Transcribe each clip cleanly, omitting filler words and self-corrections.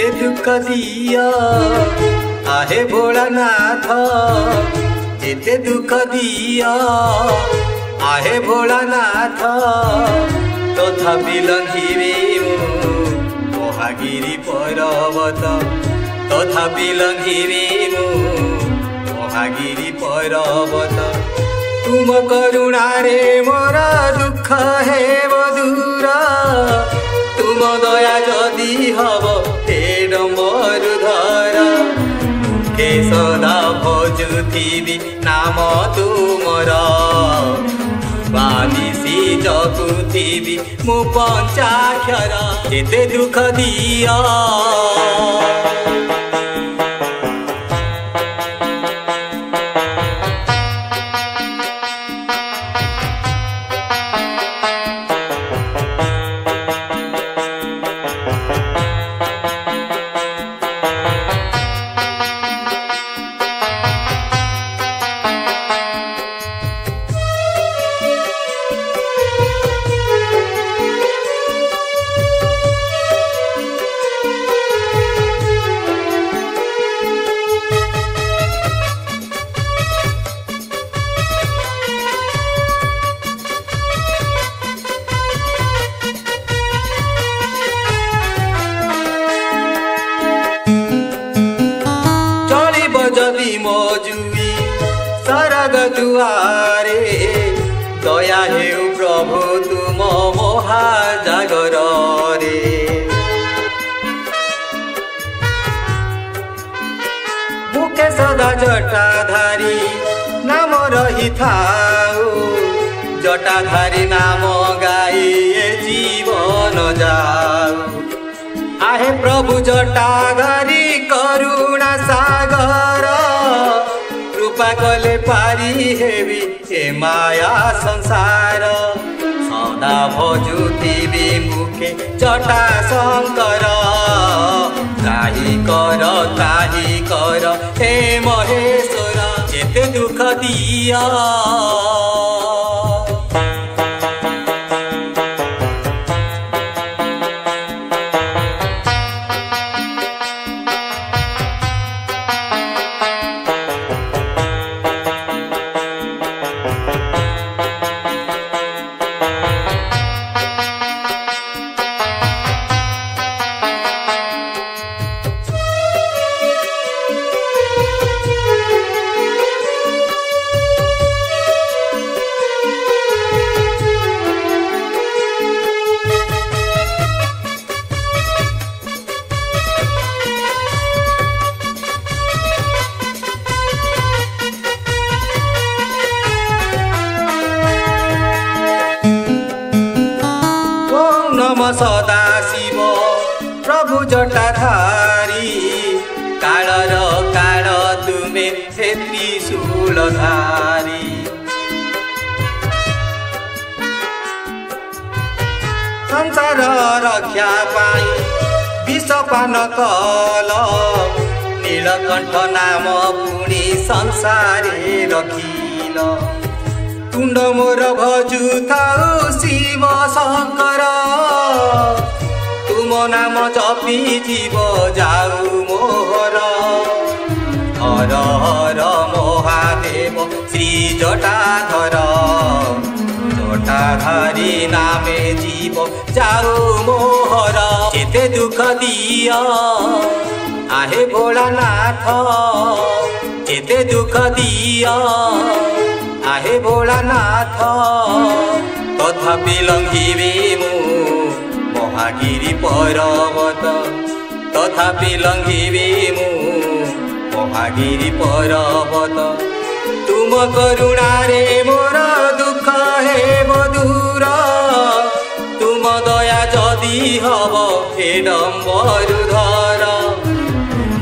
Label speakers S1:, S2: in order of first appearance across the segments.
S1: जेते दुख दिया आहे भोलानाथ जेते दुख दिया आहे भोलानाथ तथापि लंघिबे महागिरी पर्वत तथापि लंघिबे महागिरी पर्वत तुम करुणा रे मोर दुख हे दूर तुम दया जदि हब हे मरुधर मुखे सदा भजुथिबि नाम तुमर बानिसी जपुथिबि मु पंचाक्षर जेते दुख दिया जदि मजुई सरग दुआरे दया हेउ प्रभु तुम महाजागर रे मुखे सदा जटाधारी नाम रही थाऊ जटाधारी नाम गाई जीवन जाऊ आहे प्रभु जटाधारी करुणा सागर कृपा कले पारी हेबी हे माया संसार सदा भजुथिबि मुखे जटा शंकर त्राही कर हे महेश्वर जेते दुख दिया नम सदा शिव प्रभु जटाधारी कालर काल तुमे हे त्रिशूलधारी संसार रक्षा पाई विषपान कल नीलकंठ नाम पुणी संसारे रखिल तुंड मोर भजु थाऊ शिव शंकर तुम नाम जपी जीव जाऊ मोहर हर हर महादेव श्री जटाधर जटाधारी नामे जीव जाऊ मोहर जेते दुख दिया आहे भोलानाथ जेते दुख दिया आहे भोलानाथ तथापि लंघिबे महागिरी पर्वत तथापि लंघिबे महागिरी पर्वत तुम करुणा रे मोर दुख हे दूर तुम दया जदि हब हे मरुधर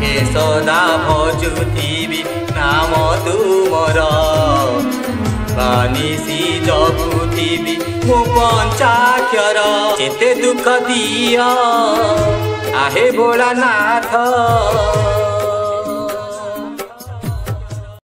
S1: हे सदा भजुथिबि नाम तुमर बानिसी जपुथिबि मु पंचाक्षर जेते दुख दिया आहे भोलानाथ।